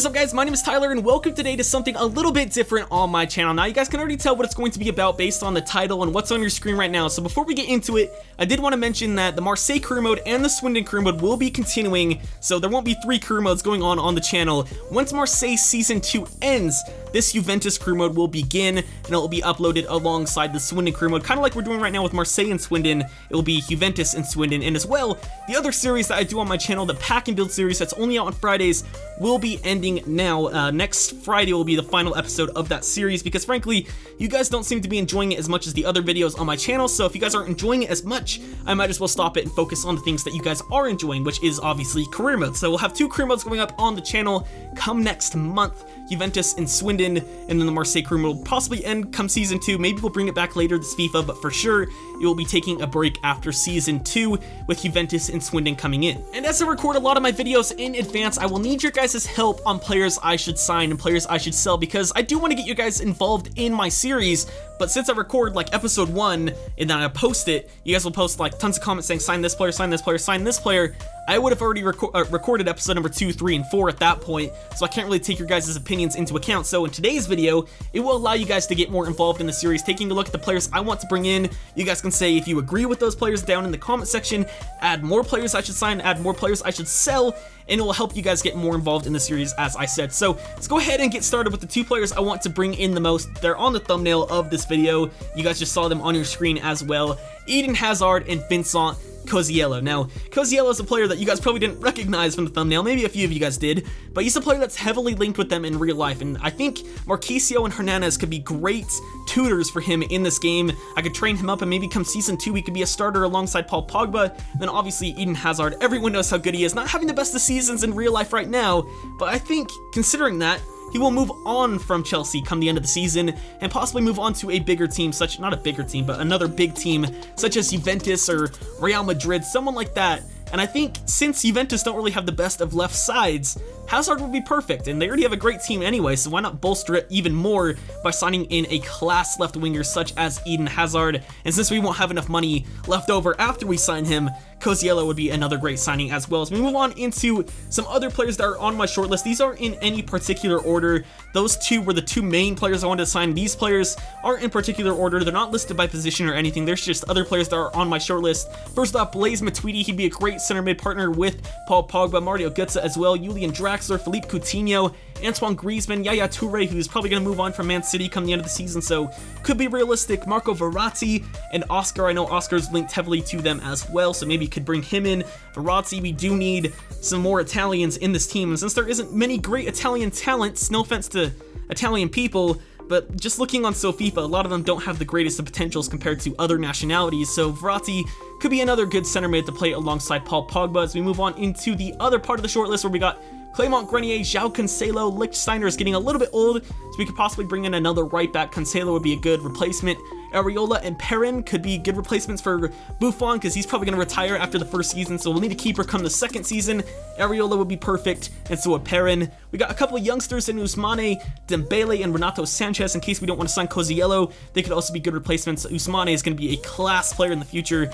What is up, guys? My name is Tyler and welcome today to something a little bit different on my channel. Now you guys can already tell what it's going to be about based on the title and what's on your screen right now. So before we get into it, I did want to mention that the Marseille career mode and the Swindon career mode will be continuing, so there won't be 3 career modes going on the channel. Once Marseille Season 2 ends, this Juventus career mode will begin and it will be uploaded alongside the Swindon career mode, kind of like we're doing right now with Marseille and Swindon. It will be Juventus and Swindon, and as well, the other series that I do on my channel, the Pack and Build series that's only out on Fridays, will be ending now. Next Friday will be the final episode of that series because frankly, you guys don't seem to be enjoying it as much as the other videos on my channel, so if you guys aren't enjoying it as much, I might as well stop it and focus on the things that you guys are enjoying, which is obviously career mode. So we'll have 2 career modes going up on the channel come next month, Juventus and Swindon, and then the Marseille career mode will possibly end come Season 2. Maybe we'll bring it back later this FIFA, but for sure, it will be taking a break after Season 2 with Juventus and Swindon coming in. And as I record a lot of my videos in advance, I will need your guys' help on players I should sign and players I should sell because I do want to get you guys involved in my series, but since I record like episode 1 and then I post it, you guys will post like tons of comments saying sign this player, sign this player, sign this player. I would have already recorded episode number 2, 3, and 4 at that point, so I can't really take your guys' opinions into account. So in today's video, it will allow you guys to get more involved in the series, taking a look at the players I want to bring in. You guys can say if you agree with those players down in the comment section, add more players I should sign, add more players I should sell, and it will help you guys get more involved in the series, as I said. So let's go ahead and get started with the 2 players I want to bring in the most. They're on the thumbnail of this video. You guys just saw them on your screen as well. Eden Hazard and Vincent Coziello. Now, Coziello is a player that you guys probably didn't recognize from the thumbnail, maybe a few of you guys did, but he's a player that's heavily linked with them in real life, and I think Marquisio and Hernandez could be great tutors for him in this game. I could train him up and maybe come Season 2 he could be a starter alongside Paul Pogba. And then obviously Eden Hazard, everyone knows how good he is, not having the best of seasons in real life right now, but I think considering that, he will move on from Chelsea come the end of the season and possibly move on to a bigger team, not a bigger team, but another big team such as Juventus or Real Madrid, someone like that. And I think since Juventus don't really have the best of left sides, Hazard would be perfect, and they already have a great team anyway, so why not bolster it even more by signing in a class left winger such as Eden Hazard. And since we won't have enough money left over after we sign him, Coziello would be another great signing as well. As we move on into some other players that are on my shortlist, these aren't in any particular order. Those 2 were the 2 main players I wanted to sign. These players aren't in particular order. They're not listed by position or anything. There's just other players that are on my shortlist. First off, Blaise Matuidi. He'd be a great center mid partner with Paul Pogba, Mario Götze as well, Julian Draxler, Philippe Coutinho, Antoine Griezmann, Yaya Toure, who's probably going to move on from Man City come the end of the season, so could be realistic, Marco Verratti, and Oscar. I know Oscar's linked heavily to them as well, so maybe could bring him in. Verratti, we do need some more Italians in this team, and since there isn't many great Italian talents, no offense to Italian people, but just looking on FIFA, a lot of them don't have the greatest of potentials compared to other nationalities, so Verratti could be another good center mid to play alongside Paul Pogba. As we move on into the other part of the shortlist where we got Clément Grenier, João Cancelo. Lichtsteiner is getting a little bit old, so we could possibly bring in another right back. Cancelo would be a good replacement. Areola and Perrin could be good replacements for Buffon because he's probably going to retire after the first season, so we'll need a keeper come the second season. Areola would be perfect, and so would Perrin. We got a couple of youngsters in Ousmane Dembele and Renato Sanchez in case we don't want to sign Coziello. They could also be good replacements. Ousmane is going to be a class player in the future,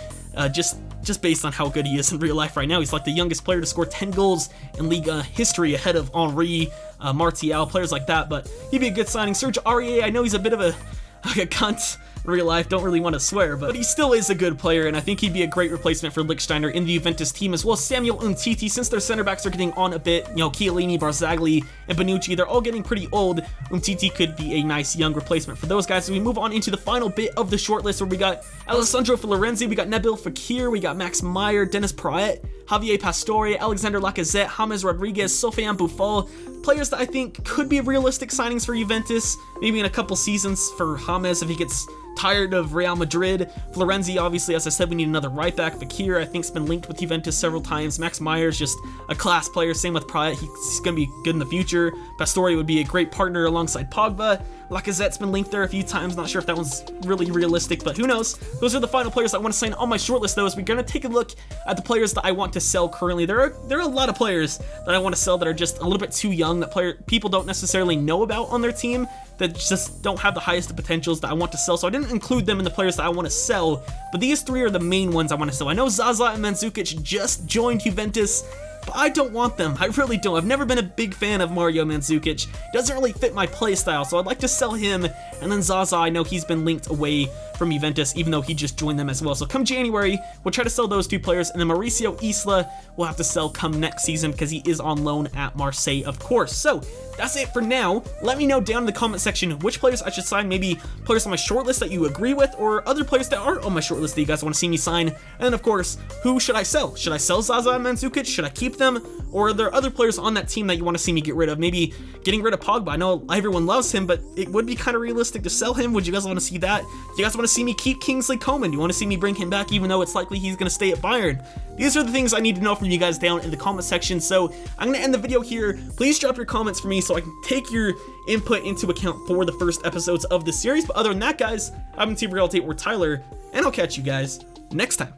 just based on how good he is in real life right now. He's like the youngest player to score 10 goals in Liga history ahead of Henry, Martial, players like that, but he'd be a good signing. Serge Aurier, I know he's a bit of a cunt in real life, don't really want to swear, but he still is a good player, and I think he'd be a great replacement for Lichtsteiner in the Juventus team, as well as Samuel Umtiti. Since their center backs are getting on a bit, Chiellini, Barzagli, and Bonucci, they're all getting pretty old. Umtiti could be a nice young replacement for those guys. So we move on into the final bit of the shortlist where we got Alessandro Florenzi, we got Nabil Fekir, we got Max Meyer, Dennis Praet, Javier Pastore, Alexander Lacazette, James Rodriguez, Sofiane Buffon, players that I think could be realistic signings for Juventus, maybe in a couple seasons for James if he gets tired of Real Madrid. Florenzi, obviously, as I said, we need another right back. Fekir, I think, has been linked with Juventus several times. Max Meyer is just a class player. Same with Praet. He's going to be good in the future. Pastore would be a great partner alongside Pogba. Lacazette's been linked there a few times. Not sure if that one's really realistic, but who knows. Those are the final players I want to sign on my shortlist, though, as we're going to take a look at the players that I want to sell currently. There are a lot of players that I want to sell that are just a little bit too young, that people don't necessarily know about on their team, that just don't have the highest of potentials that I want to sell, so I didn't include them in the players that I want to sell, but these 3 are the main ones I want to sell. I know Zaza and Mandzukic just joined Juventus, but I don't want them. I really don't. I've never been a big fan of Mario Mandzukic. Doesn't really fit my playstyle, so I'd like to sell him. And then Zaza, I know he's been linked away from Juventus, even though he just joined them as well. So come January, we'll try to sell those 2 players, and then Mauricio Isla we'll have to sell come next season because he is on loan at Marseille, of course. So that's it for now. Let me know down in the comment section which players I should sign, maybe players on my shortlist that you agree with, or other players that aren't on my shortlist that you guys want to see me sign. And then, of course, who should I sell? Should I sell Zaza and Mandzukic? Should I keep them? Or are there other players on that team that you want to see me get rid of? Maybe getting rid of Pogba. I know everyone loves him, but it would be kind of realistic to sell him. Would you guys want to see that? Do you guys want to see me keep Kingsley Coman? Do you want to see me bring him back even though it's likely he's going to stay at Bayern? These are the things I need to know from you guys down in the comment section. So I'm going to end the video here. Please drop your comments for me so I can take your input into account for the first episodes of this series. But other than that, guys, I've been TRayALLDay or Tyler, and I'll catch you guys next time.